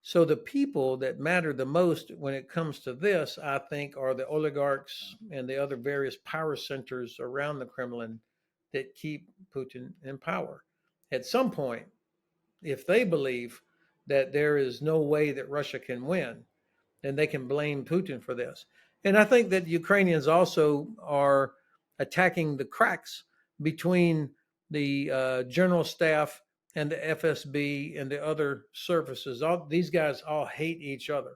So the people that matter the most when it comes to this, I think, are the oligarchs and the other various power centers around the Kremlin that keep Putin in power. At some point, if they believe that there is no way that Russia can win, then they can blame Putin for this. And I think that Ukrainians also are attacking the cracks between the general staff and the FSB and the other services. All these guys all hate each other,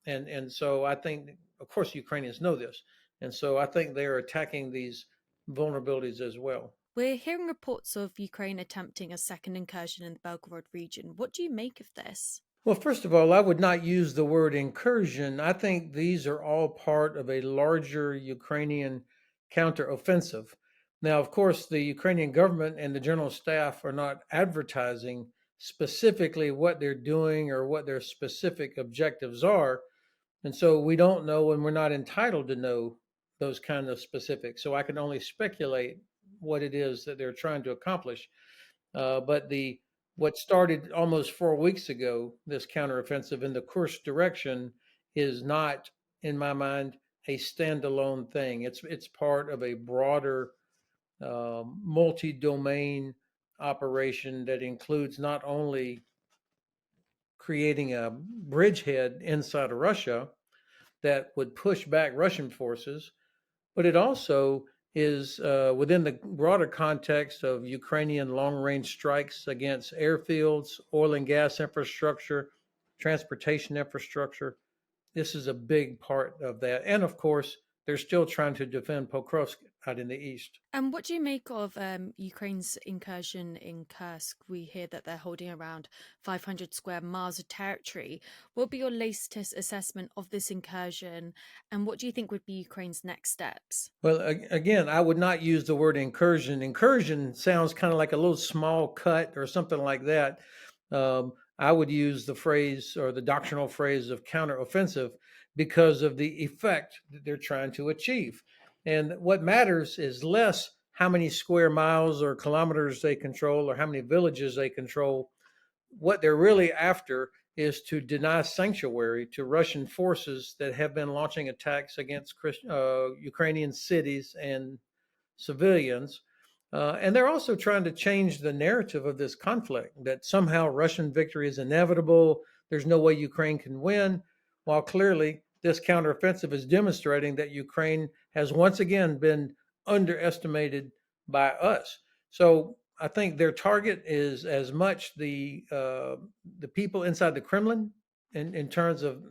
and so I think, of course, Ukrainians know this, and so I think they are attacking these vulnerabilities as well. We're hearing reports of Ukraine attempting a second incursion in the Belgorod region. What do you make of this? Well, first of all, I would not use the word incursion. I think these are all part of a larger Ukrainian counteroffensive. Now, of course, the Ukrainian government and the general staff are not advertising specifically what they're doing or what their specific objectives are. And so we don't know, and we're not entitled to know those kind of specifics. So I can only speculate what it is that they're trying to accomplish. But the what started almost 4 weeks ago, this counteroffensive in the Kursk direction, is not, in my mind, a standalone thing. It's part of a broader, multi-domain operation that includes not only creating a bridgehead inside of Russia that would push back Russian forces, but it also is within the broader context of Ukrainian long range strikes against airfields, oil and gas infrastructure, transportation infrastructure. This is a big part of that. And of course, they're still trying to defend Pokrovsk out in the east. And what do you make of Ukraine's incursion in Kursk? We hear that they're holding around 500 square miles of territory. What would be your latest assessment of this incursion? And what do you think would be Ukraine's next steps? Well, again, I would not use the word incursion. Incursion sounds kind of like a little small cut or something like that. I would use the phrase or the doctrinal phrase of counteroffensive because of the effect that they're trying to achieve. And what matters is less how many square miles or kilometers they control or how many villages they control. What they're really after is to deny sanctuary to Russian forces that have been launching attacks against Ukrainian cities and civilians. And they're also trying to change the narrative of this conflict that somehow Russian victory is inevitable. There's no way Ukraine can win, while clearly this counteroffensive is demonstrating that Ukraine has once again been underestimated by us. So I think their target is as much the people inside the Kremlin in terms of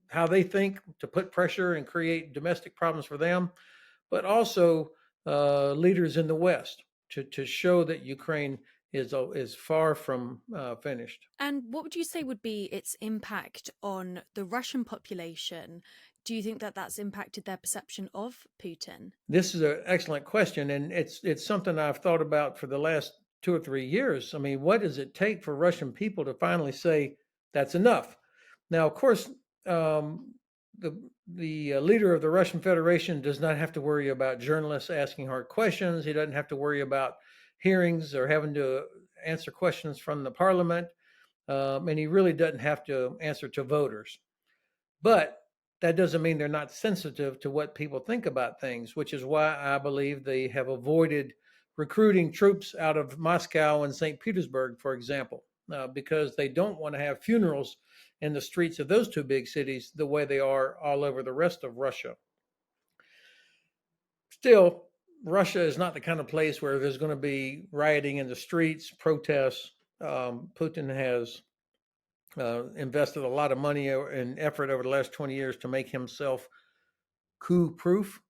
how they think to put pressure and create domestic problems for them, but also leaders in the West to show that Ukraine is far from finished. And what would you say would be its impact on the Russian population? Do you think that that's impacted their perception of Putin? This is an excellent question, and it's something I've thought about for the last 2 or 3 years. I mean, what does it take for Russian people to finally say that's enough? Now, of course, the leader of the Russian Federation does not have to worry about journalists asking hard questions. He doesn't have to worry about hearings or having to answer questions from the parliament, and he really doesn't have to answer to voters. But that doesn't mean they're not sensitive to what people think about things, which is why I believe they have avoided recruiting troops out of Moscow and St. Petersburg, for example, because they don't want to have funerals in the streets of those two big cities the way they are all over the rest of Russia. Still, Russia is not the kind of place where there's going to be rioting in the streets, protests. Putin has invested a lot of money and effort over the last 20 years to make himself coup proof.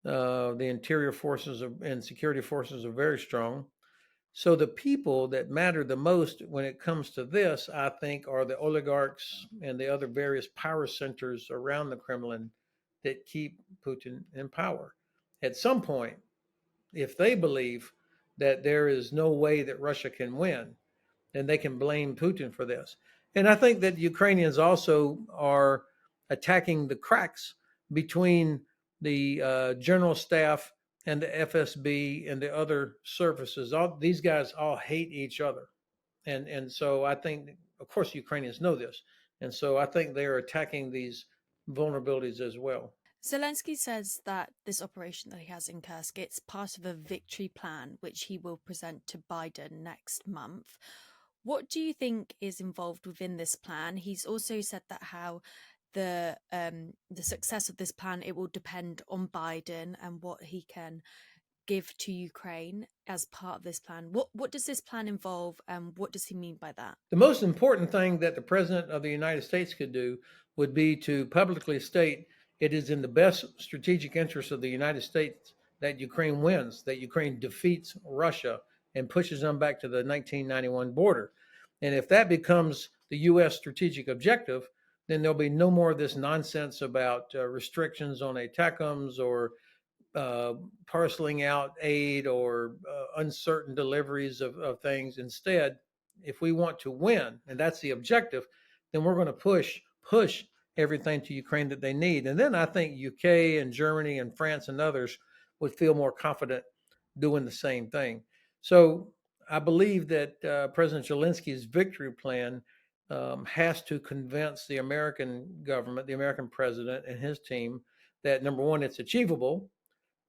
The interior forces and security forces are very strong. So the people that matter the most when it comes to this, I think, are the oligarchs and the other various power centers around the Kremlin that keep Putin in power. At some point, if they believe that there is no way that Russia can win, then they can blame Putin for this. And I think that Ukrainians also are attacking the cracks between the general staff and the FSB and the other services. All these guys all hate each other, and so I think, of course, Ukrainians know this, And so I think they're attacking these vulnerabilities as well. Zelensky says that this operation that he has in Kursk, it's part of a victory plan which he will present to Biden next month. What do you think is involved within this plan? He's also said that how the success of this plan, it will depend on Biden and what he can give to Ukraine as part of this plan. What does this plan involve, and what does he mean by that? The most important thing that the President of the United States could do would be to publicly state it is in the best strategic interest of the United States that Ukraine wins, that Ukraine defeats Russia and pushes them back to the 1991 border. And if that becomes the U.S. strategic objective, then there'll be no more of this nonsense about restrictions on ATACMS or uh, parceling out aid or uncertain deliveries of things. Instead, if we want to win, and that's the objective, then we're going to push everything to Ukraine that they need. And then I think UK and Germany and France and others would feel more confident doing the same thing. So I believe that President Zelensky's victory plan has to convince the American government, the American president, and his team that number one, it's achievable.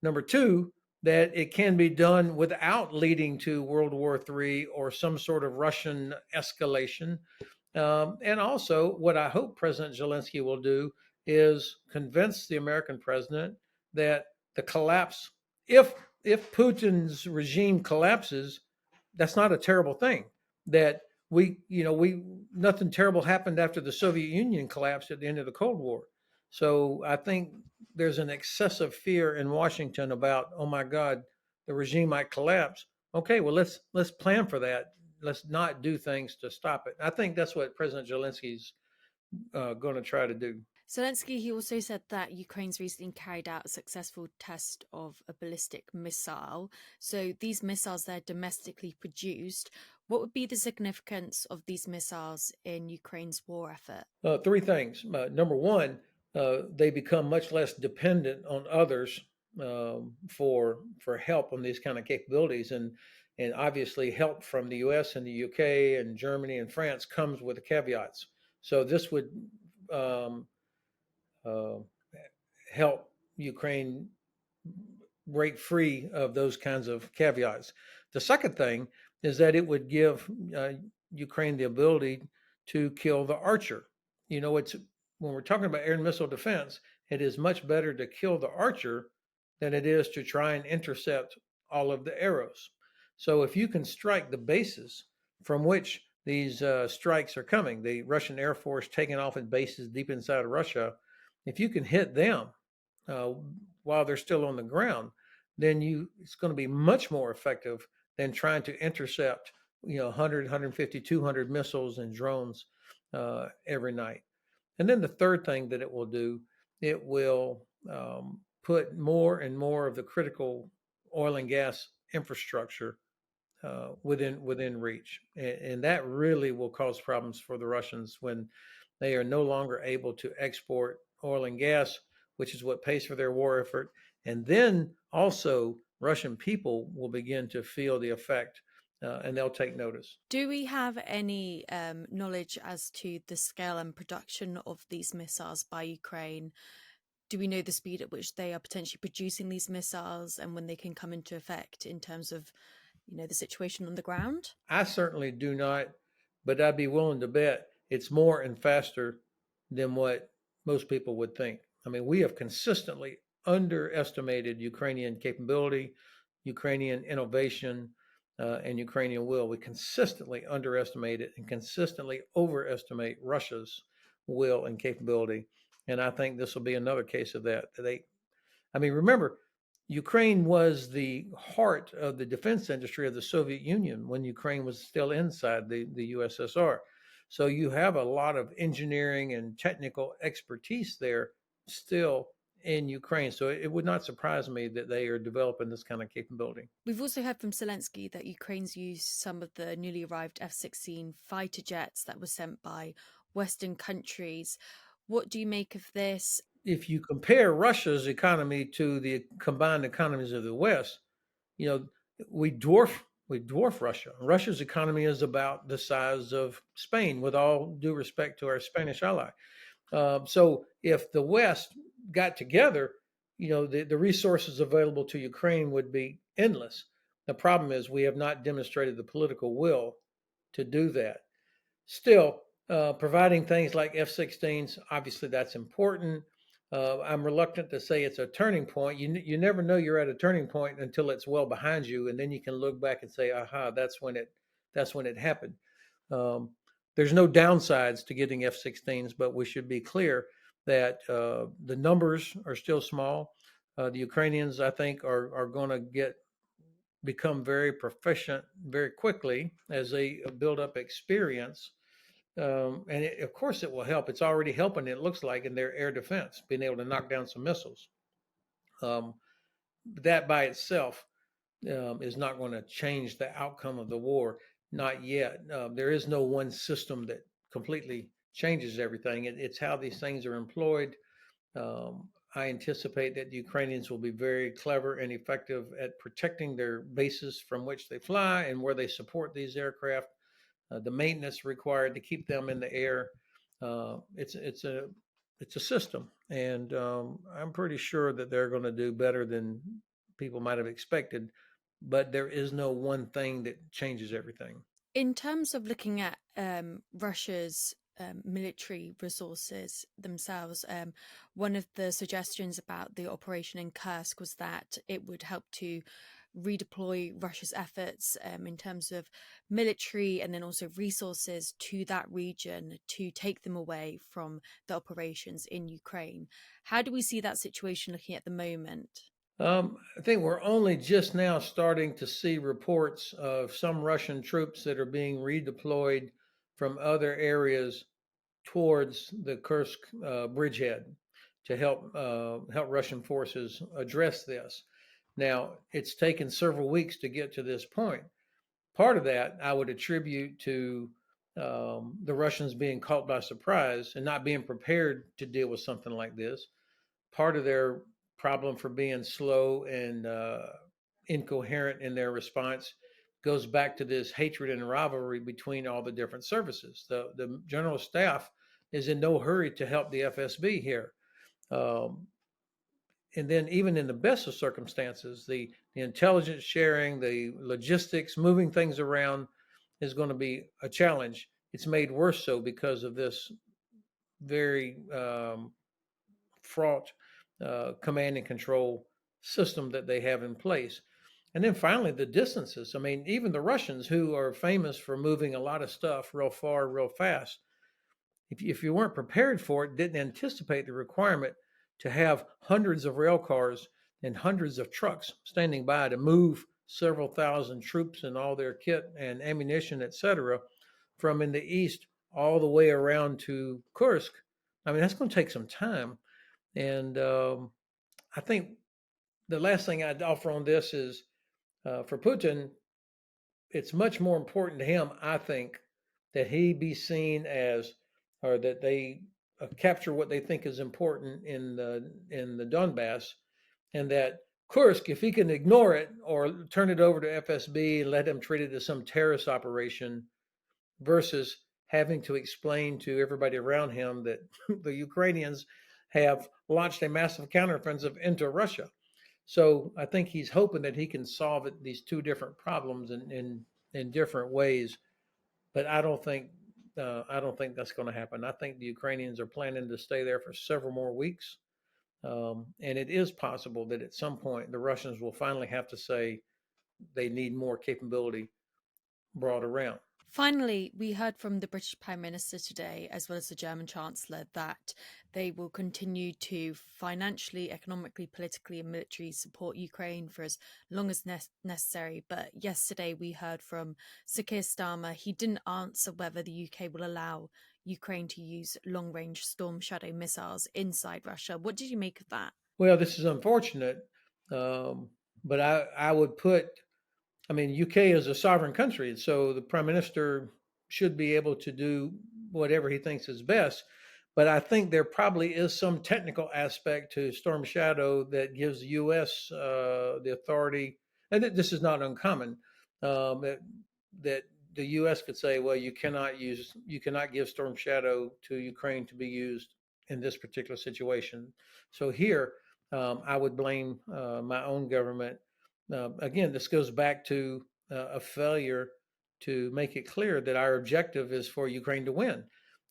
Number two, that it can be done without leading to World War III or some sort of Russian escalation. And also, what I hope President Zelensky will do is convince the American president that the collapse, if if Putin's regime collapses, that's not a terrible thing. That we nothing terrible happened after the Soviet Union collapsed at the end of the Cold War. So I think there's an excessive fear in Washington about, oh my God, the regime might collapse. Okay, well let's plan for that. Let's not do things to stop it. I think that's what President Zelensky's going to try to do. Zelensky, he also said that Ukraine's recently carried out a successful test of a ballistic missile. So these missiles, they're domestically produced. What would be the significance of these missiles in Ukraine's war effort? Three things. Number one, they become much less dependent on others for help on these kind of capabilities, and obviously help from the U.S. and the U.K. and Germany and France comes with caveats. So this would um, uh, help Ukraine break free of those kinds of caveats. The second thing is that it would give Ukraine the ability to kill the archer. It's when we're talking about air and missile defense, it is much better to kill the archer than it is to try and intercept all of the arrows. So if you can strike the bases from which these strikes are coming, the Russian Air Force taking off at bases deep inside of Russia, if you can hit them uh, while they're still on the ground, then it's going to be much more effective than trying to intercept 100, 150, 200 missiles and drones every night. And then the third thing that it will do, it will put more and more of the critical oil and gas infrastructure within reach, and that really will cause problems for the Russians when they are no longer able to export oil and gas, which is what pays for their war effort. And then also, Russian people will begin to feel the effect, and they'll take notice. Do we have any knowledge as to the scale and production of these missiles by Ukraine? Do we know the speed at which they are potentially producing these missiles and when they can come into effect in terms of, the situation on the ground? I certainly do not, but I'd be willing to bet it's more and faster than what most people would think. I mean, we have consistently underestimated Ukrainian capability, Ukrainian innovation, and Ukrainian will. We consistently underestimate it and consistently overestimate Russia's will and capability. And I think this will be another case of that. Remember, Ukraine was the heart of the defense industry of the Soviet Union when Ukraine was still inside the USSR. So you have a lot of engineering and technical expertise there still in Ukraine. So it would not surprise me that they are developing this kind of capability. We've also heard from Zelensky that Ukraine's used some of the newly arrived F-16 fighter jets that were sent by Western countries. What do you make of this? If you compare Russia's economy to the combined economies of the West, you know, we dwarf we dwarf Russia. Russia's economy is about the size of Spain, with all due respect to our Spanish ally. So if the West got together, the resources available to Ukraine would be endless. The problem is we have not demonstrated the political will to do that. Still, providing things like F-16s, obviously that's important. I'm reluctant to say it's a turning point. You never know you're at a turning point until it's well behind you, and then you can look back and say, "Aha, that's when it happened." Um, there's no downsides to getting F-16s, but we should be clear that the numbers are still small. The Ukrainians, I think, are going to become very proficient very quickly as they build up experience. Of course, it will help. It's already helping, it looks like, in their air defense, being able to knock down some missiles. Um, that by itself is not going to change the outcome of the war. Not yet. There is no one system that completely changes everything. It's how these things are employed. I anticipate that the Ukrainians will be very clever and effective at protecting their bases from which they fly and where they support these aircraft. The maintenance required to keep them in the air. It's a system, and I'm pretty sure that they're going to do better than people might have expected. But there is no one thing that changes everything. In terms of looking at Russia's military resources themselves, one of the suggestions about the operation in Kursk was that it would help to redeploy Russia's efforts in terms of military and then also resources to that region to take them away from the operations in Ukraine. How do we see that situation looking at the moment? I think we're only just now starting to see reports of some Russian troops that are being redeployed from other areas towards the Kursk bridgehead to help Russian forces address this. Now, it's taken several weeks to get to this point. Part of that I would attribute to the Russians being caught by surprise and not being prepared to deal with something like this. Part of their problem for being slow and incoherent in their response goes back to this hatred and rivalry between all the different services. The general staff is in no hurry to help the FSB here. Um, and then, even in the best of circumstances, the intelligence sharing, the logistics, moving things around is going to be a challenge. It's made worse so because of this very fraught command and control system that they have in place. And then finally, the distances. I mean, even the Russians, who are famous for moving a lot of stuff real far, real fast, if you weren't prepared for it, didn't anticipate the requirement to have hundreds of rail cars and hundreds of trucks standing by to move several thousand troops and all their kit and ammunition, etc., from in the east all the way around to Kursk. I mean, that's going to take some time. And I think the last thing I'd offer on this is for Putin, it's much more important to him, I think, that he be seen as, or that they capture what they think is important in the Donbass, and that Kursk, if he can ignore it or turn it over to FSB and let them treat it as some terrorist operation, versus having to explain to everybody around him that the Ukrainians have launched a massive counteroffensive into Russia. So I think he's hoping that he can solve these two different problems in different ways. But I don't think that's going to happen. I think the Ukrainians are planning to stay there for several more weeks, and it is possible that at some point the Russians will finally have to say they need more capability brought around. Finally, we heard from the British Prime Minister today, as well as the German Chancellor, that they will continue to financially, economically, politically, and militarily support Ukraine for as long as necessary. But yesterday, we heard from Sir Keir Starmer. He didn't answer whether the UK will allow Ukraine to use long range Storm Shadow missiles inside Russia. What did you make of that? Well, this is unfortunate, um, but I would put. I mean, UK is a sovereign country, so the prime minister should be able to do whatever he thinks is best. But I think there probably is some technical aspect to Storm Shadow that gives the U.S. The authority, and this is not uncommon, that that the U.S. could say, well, you cannot give Storm Shadow to Ukraine to be used in this particular situation. So here, I would blame my own government. Again, this goes back to a failure to make it clear that our objective is for Ukraine to win.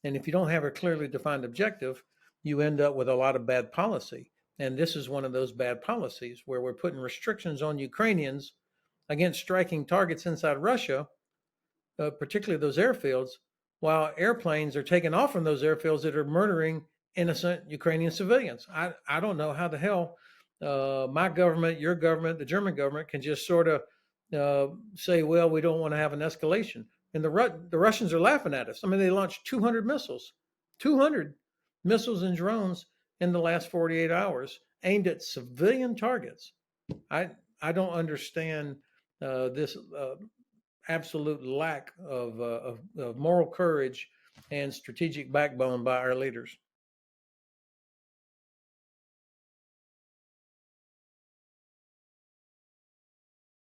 And if you don't have a clearly defined objective, you end up with a lot of bad policy. And this is one of those bad policies where we're putting restrictions on Ukrainians against striking targets inside Russia, particularly those airfields, while airplanes are taking off from those airfields that are murdering innocent Ukrainian civilians. I don't know how the hell my government, your government, the German government can just sort of say, well, we don't want to have an escalation. And the Russians are laughing at us. I mean, they launched 200 missiles and drones in the last 48 hours aimed at civilian targets. I I don't understand this absolute lack of moral courage and strategic backbone by our leaders.